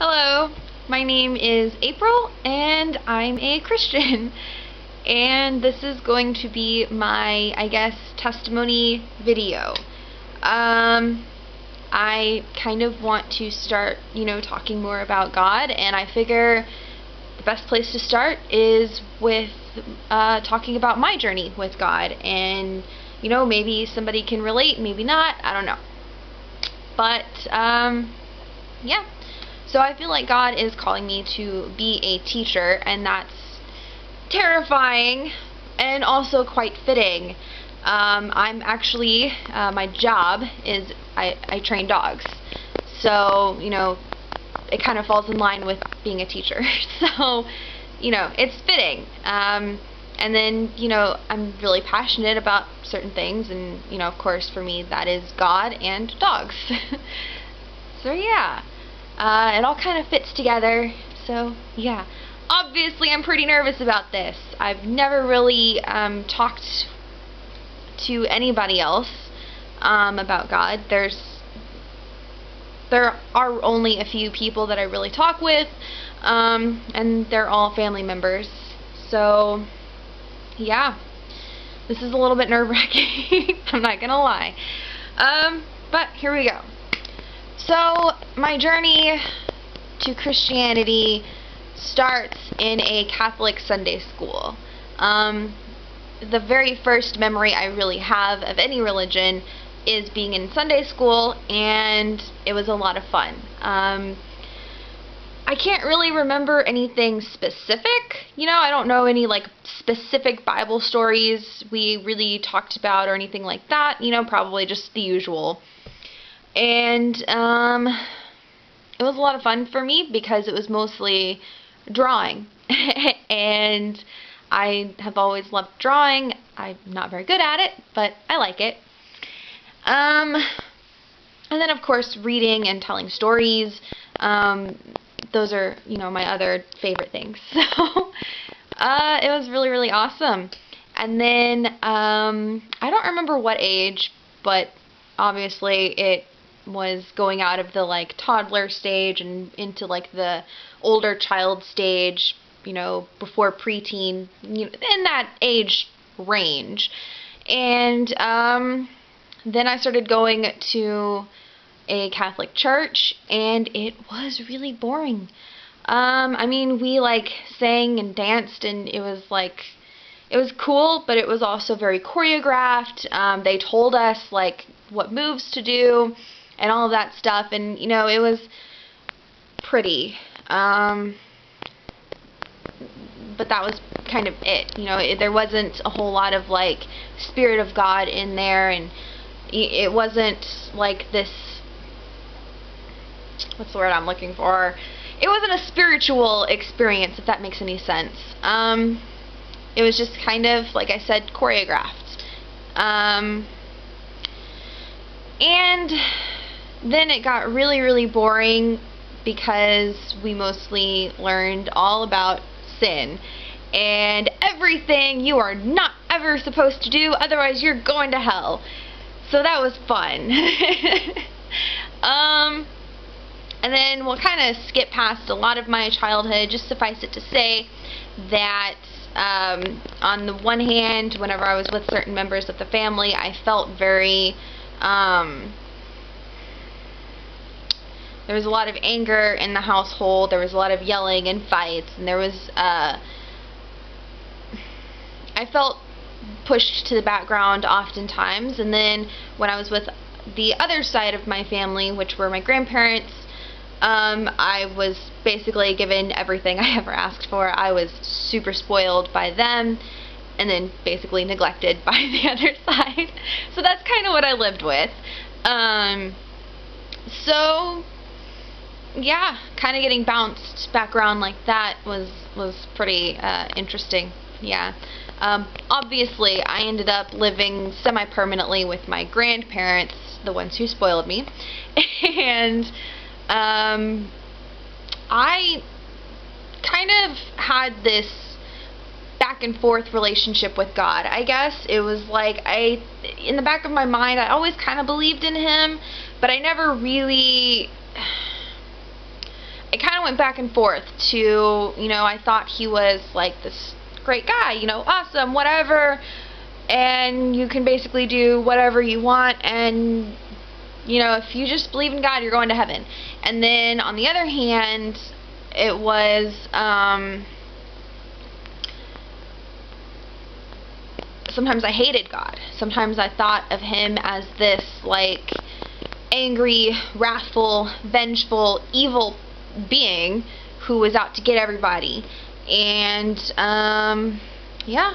Hello, my name is April and I'm a Christian and this is going to be my, I guess, testimony video. I kind of want to start, talking more about God, and I figure the best place to start is with talking about my journey with God, and maybe somebody can relate, maybe not, I don't know. But yeah. So I feel like God is calling me to be a teacher, and that's terrifying and also quite fitting. I'm actually, my job is I train dogs. So, it kind of falls in line with being a teacher. So, it's fitting. And then, I'm really passionate about certain things, and, of course, for me, that is God and dogs. So, yeah. It all kind of fits together, so yeah. Obviously, I'm pretty nervous about this. I've never really talked to anybody else about God. There are only a few people that I really talk with, and they're all family members. So, yeah. This is a little bit nerve-wracking, I'm not gonna lie. But here we go. So, my journey to Christianity starts in a Catholic Sunday school. The very first memory I really have of any religion is being in Sunday school, and it was a lot of fun. I can't really remember anything specific. I don't know any specific Bible stories we really talked about or anything like that. Probably just the usual. And it was a lot of fun for me because it was mostly drawing. And I have always loved drawing. I'm not very good at it, but I like it. And then, of course, reading and telling stories. Those are, my other favorite things. So it was really, really awesome. And then I don't remember what age, but obviously it was going out of the toddler stage and into the older child stage, before preteen, in that age range. And then I started going to a Catholic church, and it was really boring. I mean, we sang and danced, and it was it was cool, but it was also very choreographed. They told us what moves to do and all of that stuff, and it was pretty. But that was kind of it. There wasn't a whole lot of Spirit of God in there, and it wasn't this. What's the word I'm looking for? It wasn't a spiritual experience, if that makes any sense. It was just kind of, like I said, choreographed. And then it got really, really boring because we mostly learned all about sin and everything you are not ever supposed to do, otherwise you're going to hell. So that was fun. And then we'll kind of skip past a lot of my childhood. Just suffice it to say that on the one hand, whenever I was with certain members of the family, I felt very there was a lot of anger in the household. There was a lot of yelling and fights, and there was I felt pushed to the background oftentimes. And then when I was with the other side of my family, which were my grandparents, I was basically given everything I ever asked for. I was super spoiled by them, and then basically neglected by the other side. So that's kind of what I lived with. So yeah, kind of getting bounced back around like that was pretty interesting. Yeah. Obviously, I ended up living semi-permanently with my grandparents, the ones who spoiled me, and I kind of had this back and forth relationship with God. I guess it was in the back of my mind, I always kind of believed in Him, but I never really, I kind went back and forth to, I thought he was like this great guy, awesome, whatever, and you can basically do whatever you want, and if you just believe in God, you're going to heaven. And then on the other hand, it was sometimes I hated God. Sometimes I thought of him as this like angry, wrathful, vengeful, evil being who was out to get everybody. And yeah,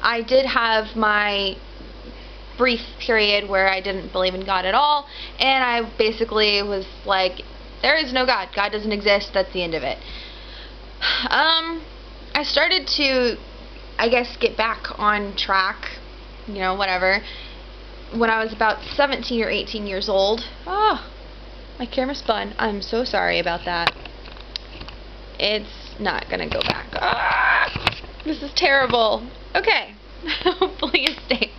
I did have my brief period where I didn't believe in God at all, and I basically was like, there is no God. God doesn't exist. That's the end of it. I started to, I guess, get back on track, whatever, when I was about 17 or 18 years old. Oh, my camera spun. I'm so sorry about that. It's not gonna go back. Ah, this is terrible. Okay. Hopefully it stays.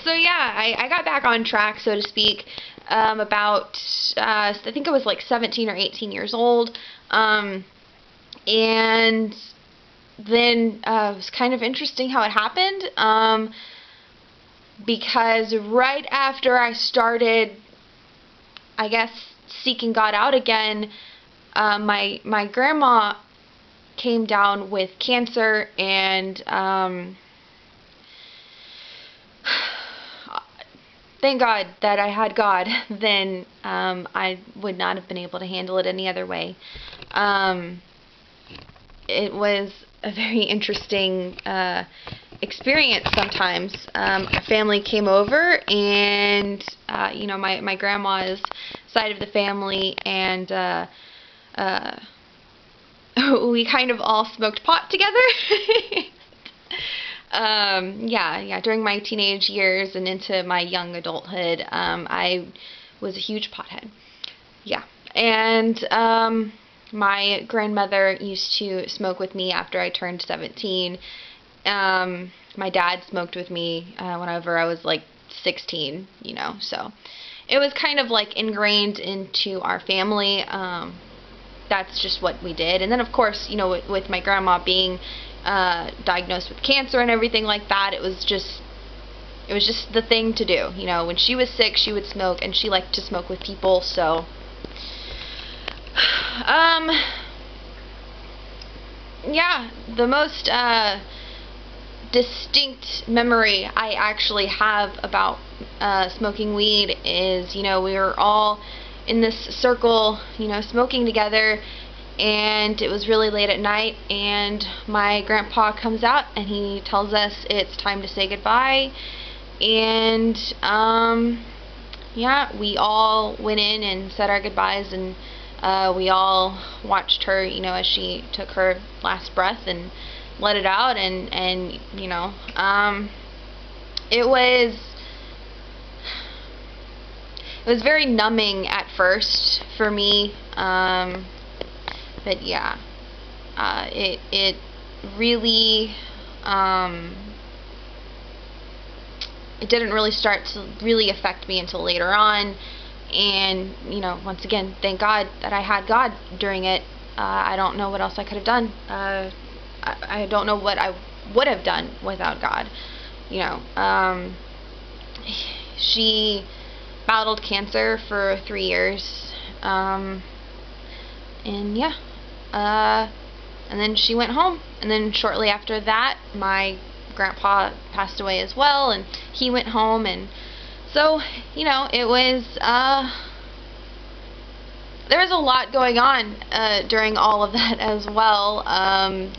So yeah, I got back on track, so to speak, about, I think I was like 17 or 18 years old, and then it was kind of interesting how it happened, because right after I started, I guess, seeking God out again, my grandma came down with cancer, and thank God that I had God. Then I would not have been able to handle it any other way. It was a very interesting experience sometimes. A family came over, and my grandma's side of the family, and we kind of all smoked pot together. Yeah, during my teenage years and into my young adulthood, I was a huge pothead. Yeah, and my grandmother used to smoke with me after I turned 17. My dad smoked with me whenever I was like 16, so it was kind of like ingrained into our family. That's just what we did. And then of course, with my grandma being diagnosed with cancer and everything like that, it was just the thing to do. When she was sick, she would smoke, and she liked to smoke with people. So yeah, the most distinct memory I actually have about smoking weed is, we were all in this circle, smoking together, and it was really late at night, and my grandpa comes out and he tells us it's time to say goodbye. And yeah, we all went in and said our goodbyes, and we all watched her, as she took her last breath and let it out, and it was very numbing at first for me, but yeah, it really, it didn't really start to really affect me until later on. And once again, thank God that I had God during it. I don't know what else I could have done. I don't know what I would have done without God. She battled cancer for 3 years, and yeah, and then she went home, and then shortly after that, my grandpa passed away as well, and he went home. And so, it was, there was a lot going on during all of that as well. I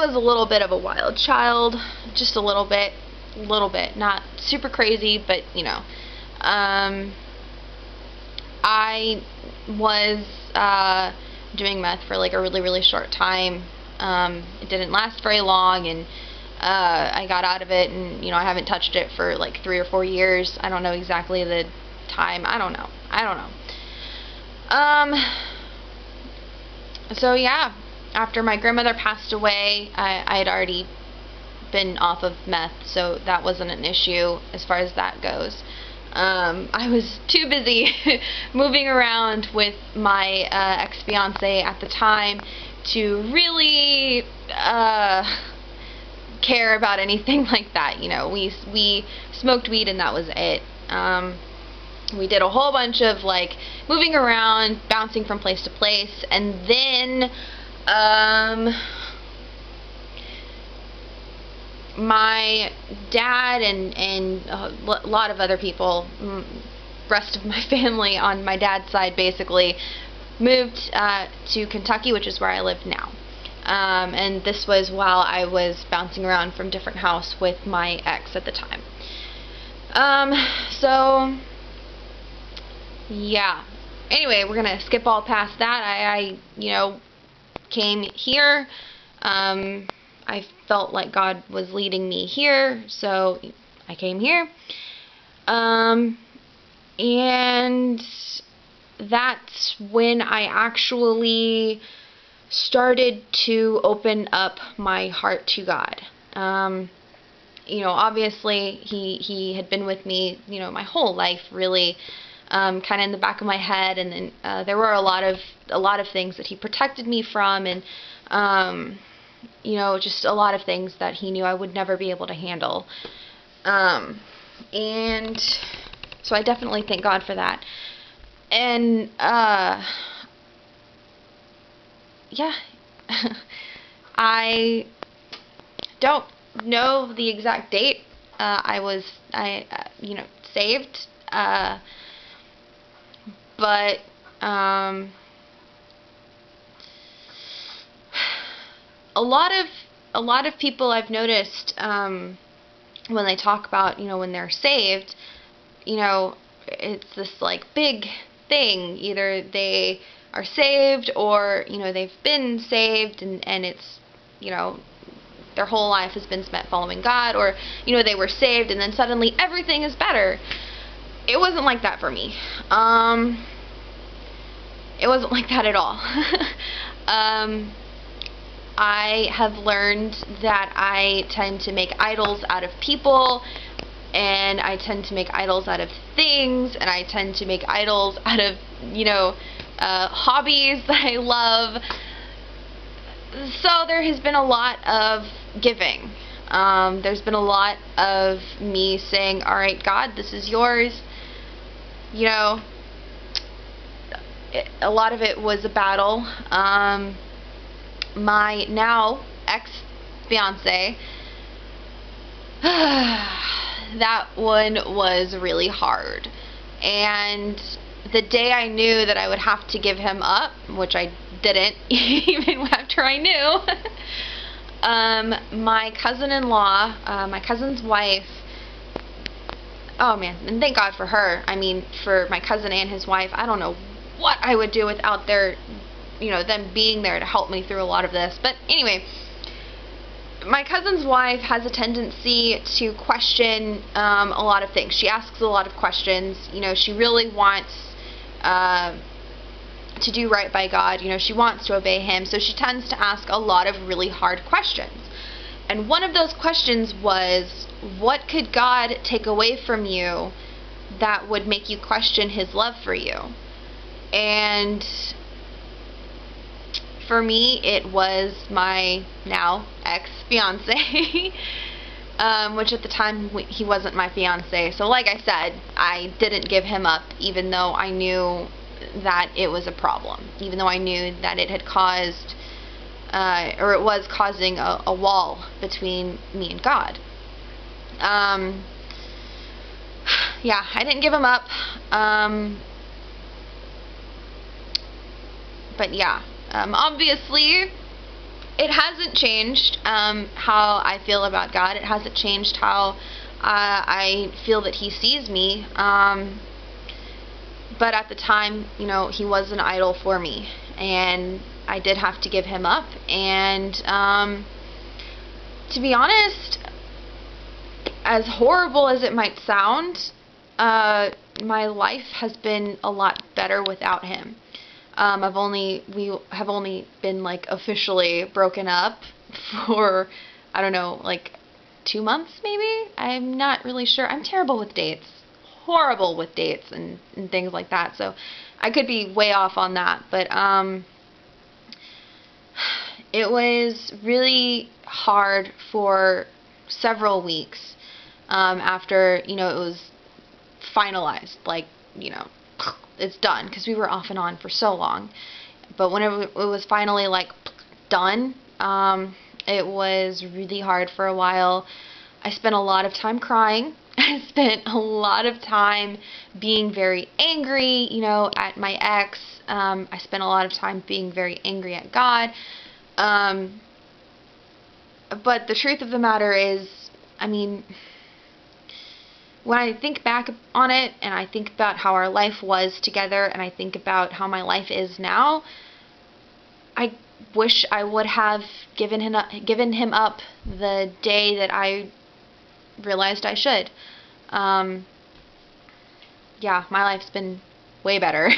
was a little bit of a wild child, just a little bit, not super crazy, but I was doing meth for like a really, really short time. It didn't last very long, and I got out of it, and I haven't touched it for like 3 or 4 years. I don't know exactly the time. I don't know. So yeah, after my grandmother passed away, I had already been off of meth, so that wasn't an issue as far as that goes. I was too busy moving around with my ex-fiance at the time to really care about anything like that. You know, we smoked weed and that was it. We did a whole bunch of like moving around, bouncing from place to place, and then my dad and a lot of other people, rest of my family on my dad's side basically, moved to Kentucky, which is where I live now. And this was while I was bouncing around from different house with my ex at the time. So yeah. Anyway, we're gonna skip all past that. I you know, came here. I felt like God was leading me here, so I came here. And that's when I actually started to open up my heart to God. You know, obviously he had been with me, you know, my whole life, really, kind of in the back of my head, and then there were a lot of things that he protected me from, and you know, just a lot of things that he knew I would never be able to handle. And so I definitely thank God for that. And yeah, I don't know the exact date I you know, saved, but a lot of people I've noticed, when they talk about, you know, when they're saved, you know, it's this like big thing. Either they are saved, or, you know, they've been saved and it's, you know, their whole life has been spent following God, or, you know, they were saved and then suddenly everything is better. It wasn't like that for me. It wasn't like that at all. I have learned that I tend to make idols out of people, and I tend to make idols out of things, and I tend to make idols out of, you know, hobbies that I love. So there has been a lot of giving. There's been a lot of me saying, all right, God, this is yours. You know, a lot of it was a battle. My now ex-fiance, that one was really hard. And the day I knew that I would have to give him up, which I didn't, even after I knew, my cousin-in-law, my cousin's wife, oh man, and thank God for her. I mean, for my cousin and his wife, I don't know what I would do without their, you know, them being there to help me through a lot of this. But anyway, my cousin's wife has a tendency to question a lot of things. She asks a lot of questions. You know, she really wants to do right by God. You know, she wants to obey Him, so she tends to ask a lot of really hard questions. And one of those questions was, what could God take away from you that would make you question His love for you? And for me, it was my now ex-fiance, which at the time he wasn't my fiance. So like I said, I didn't give him up, even though I knew that it was a problem, even though I knew that it had caused, or it was causing a wall between me and God. Yeah, I didn't give him up. But yeah. Obviously, it hasn't changed how I feel about God. It hasn't changed how I feel that He sees me. But at the time, you know, He was an idol for me, and I did have to give Him up. And to be honest, as horrible as it might sound, my life has been a lot better without Him. We have only been like officially broken up for, I don't know, like 2 months maybe? I'm not really sure. I'm terrible with dates. horrible with dates and things like that. So I could be way off on that, but it was really hard for several weeks after, it was finalized, like, it's done, because we were off and on for so long. But when it was finally, like, done, it was really hard for a while. I spent a lot of time crying. I spent a lot of time being very angry, at my ex. I spent a lot of time being very angry at God. But the truth of the matter is, when I think back on it, and I think about how our life was together, and I think about how my life is now, I wish I would have given him up the day that I realized I should. Yeah, my life's been way better.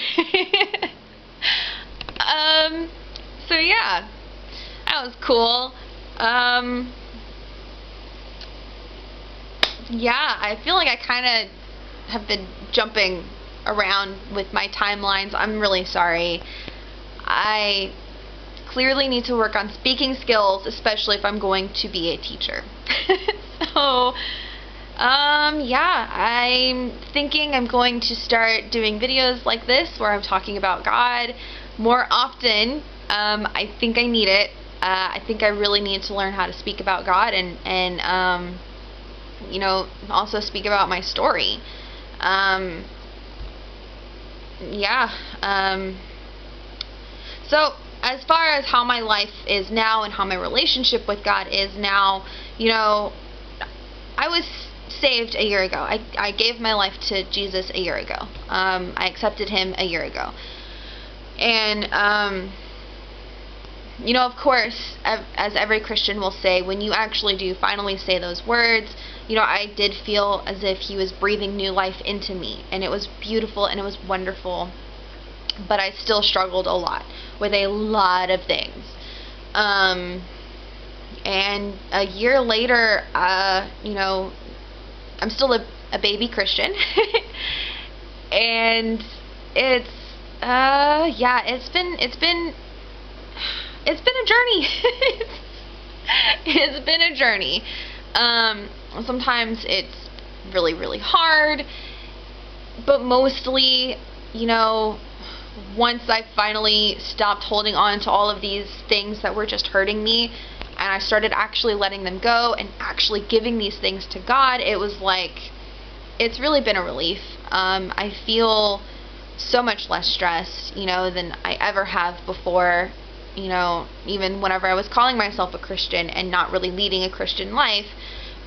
So yeah, that was cool. Yeah, I feel like I kind of have been jumping around with my timelines. I'm really sorry. I clearly need to work on speaking skills, especially if I'm going to be a teacher. So, yeah, I'm thinking I'm going to start doing videos like this where I'm talking about God more often. I think I need it. I think I really need to learn how to speak about God and also speak about my story. Yeah. So as far as how my life is now and how my relationship with God is now, I was saved a year ago. I gave my life to Jesus a year ago. I accepted him a year ago. And, of course, as every Christian will say, when you actually do finally say those words, I did feel as if he was breathing new life into me. And it was beautiful and it was wonderful. But I still struggled a lot with a lot of things. And a year later, I'm still a baby Christian. And it's it's been a journey. It's been a journey. Sometimes it's really, really hard, but mostly, once I finally stopped holding on to all of these things that were just hurting me, and I started actually letting them go and actually giving these things to God, it was like, it's really been a relief. I feel so much less stressed, than I ever have before, even whenever I was calling myself a Christian and not really leading a Christian life.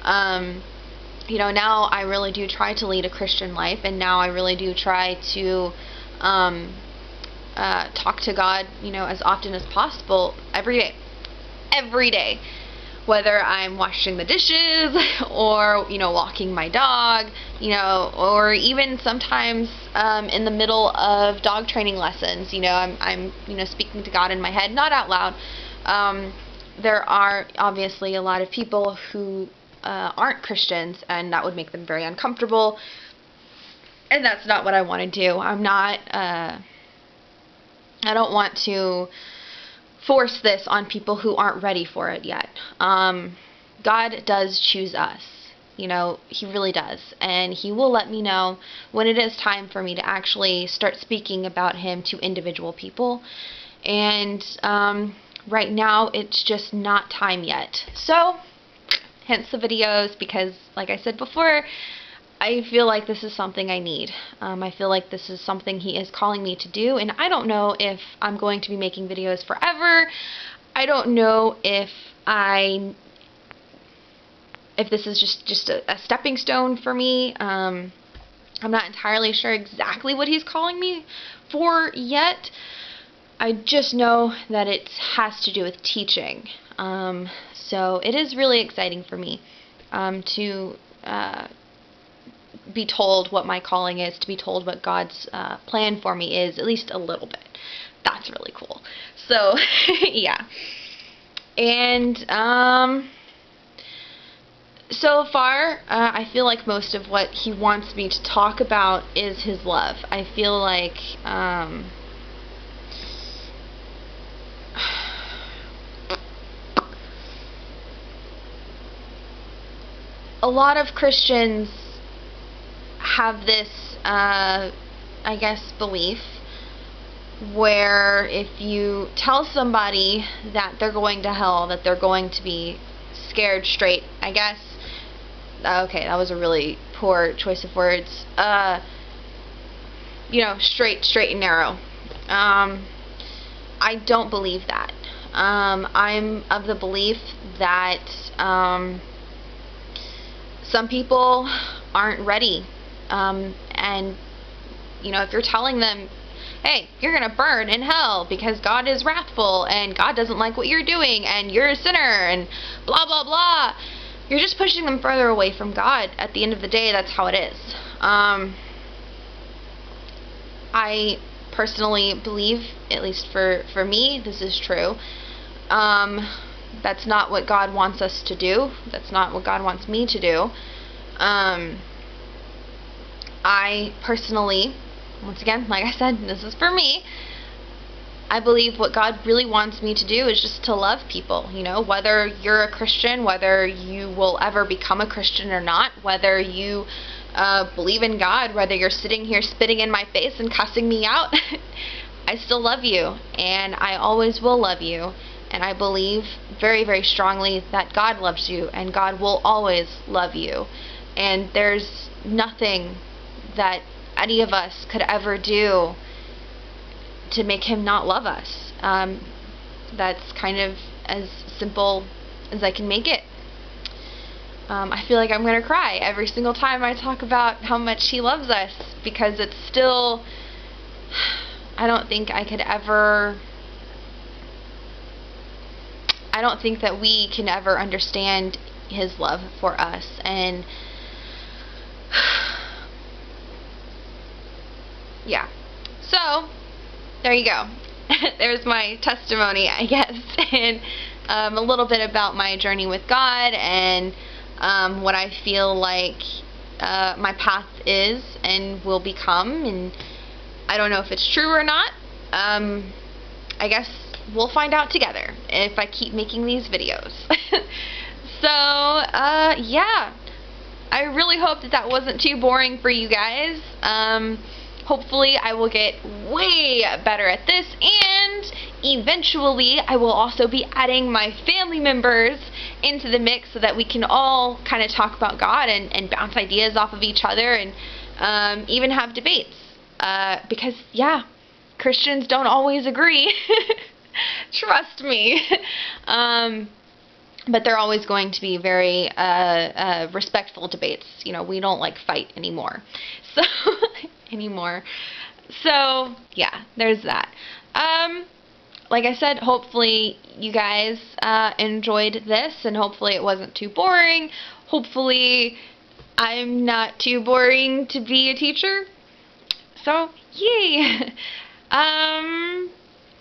Now I really do try to lead a Christian life, and now I really do try to talk to God, as often as possible, every day, whether I'm washing the dishes or, walking my dog, or even sometimes in the middle of dog training lessons, I'm speaking to God in my head, not out loud. There are obviously a lot of people who aren't Christians, and that would make them very uncomfortable, and that's not what I want to do. I don't want to force this on people who aren't ready for it yet. God does choose us. He really does. And he will let me know when it is time for me to actually start speaking about him to individual people. And right now, it's just not time yet. So, hence the videos, because, like I said before, I feel like this is something I need. I feel like this is something he is calling me to do, and I don't know if I'm going to be making videos forever. I don't know if this is just a stepping stone for me. I'm not entirely sure exactly what he's calling me for yet. I just know that it has to do with teaching. So it is really exciting for me to be told what my calling is, to be told what God's plan for me is, at least a little bit. That's really cool. So, yeah. And So far, I feel like most of what he wants me to talk about is his love. I feel like a lot of Christians have this, I guess, belief where if you tell somebody that they're going to hell, that they're going to be scared straight, I guess. Okay, that was a really poor choice of words. Straight and narrow. I don't believe that. I'm of the belief that some people aren't ready. And, if you're telling them, hey, you're going to burn in hell because God is wrathful and God doesn't like what you're doing and you're a sinner and blah, blah, blah, you're just pushing them further away from God. At the end of the day, that's how it is. I personally believe, at least for me, this is true. That's not what God wants us to do. That's not what God wants me to do. I personally, once again, like I said, this is for me, I believe what God really wants me to do is just to love people, whether you're a Christian, whether you will ever become a Christian or not, whether you believe in God, whether you're sitting here spitting in my face and cussing me out, I still love you, and I always will love you, and I believe very, very strongly that God loves you, and God will always love you, and there's nothing that any of us could ever do to make him not love us. That's kind of as simple as I can make it. I feel like I'm going to cry every single time I talk about how much he loves us, because it's still, I don't think that we can ever understand his love for us. And yeah. So, there you go. There's my testimony, I guess, and a little bit about my journey with God and what I feel like my path is and will become, and I don't know if it's true or not. I guess we'll find out together if I keep making these videos. So, yeah. I really hope that wasn't too boring for you guys. Hopefully I will get way better at this, and eventually I will also be adding my family members into the mix so that we can all kind of talk about God and bounce ideas off of each other, and even have debates. Because, yeah, Christians don't always agree. Trust me. But they're always going to be very respectful debates. We don't fight anymore. So So yeah, there's that. Like I said, hopefully you guys enjoyed this, and hopefully it wasn't too boring. Hopefully I'm not too boring to be a teacher. So yay. I'm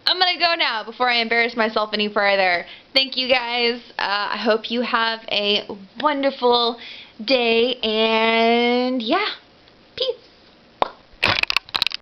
going to go now before I embarrass myself any further. Thank you guys. I hope you have a wonderful day, and yeah.